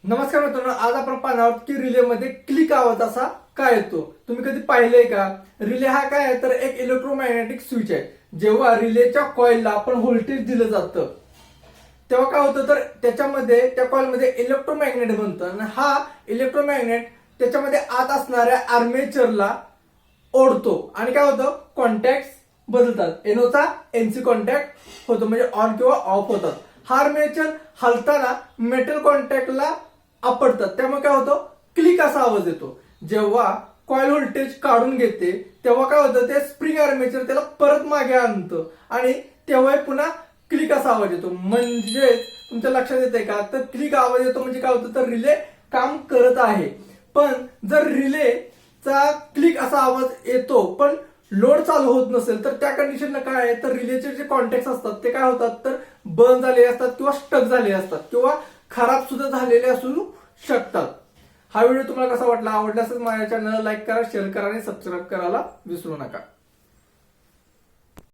नमस्कार मित्रांनो, आज आपण पाहणार आहोत की रिलेमध्ये क्लिक आवाज असा काय येतो. तुम्ही कधी पाहिलंय का? रिले हा काय आहे तर एक इलेक्ट्रोमॅग्नेटिक स्विच आहे. जेव्हा रिलेच्या कॉइलला आपण व्होल्टेज दिलं जातं तेव्हा काय होतं तर त्याच्यामध्ये त्या कॉइलमध्ये इलेक्ट्रोमॅग्नेट बनतं आणि हा इलेक्ट्रोमॅग्नेट त्याच्यामध्ये आत असणाऱ्या आर्मेचरला ओढतो आणि काय होतं कॉन्टॅक्ट बदलतात. एनओचा एनसी कॉन्टॅक्ट होतो म्हणजे ऑन किंवा ऑफ होतात. हा आर्मेचर हलताना मेटल कॉन्टॅक्टला आपटतात त्यामुळे काय होतं क्लिक असा आवाज येतो. जेव्हा कॉइल व्होल्टेज काढून घेते तेव्हा काय होतं ते स्प्रिंग आर्मेचर त्याला परत मागे आणतं आणि तेव्हा पुन्हा क्लिक असा आवाज येतो. म्हणजे तुमच्या लक्षात येते का तर क्लिक आवाज येतो म्हणजे काय होतं तर रिले काम करत आहे. पण जर रिलेचा क्लिक असा आवाज येतो पण लोड चालू होत नसेल तर त्या कंडिशनला काय आहे तर रिलेचे जे कॉन्टॅक्ट असतात ते काय होतात तर बंद झालेले असतात किंवा स्टक झालेले असतात किंवा खराब सुद्धा झालेले असू शकतात. हा व्हिडिओ तुम्हाला कसा वाटला? आवडला असेल माझ्या चॅनलला लाईक करा, शेअर करा आणि सबस्क्राईब करायला विसरू नका.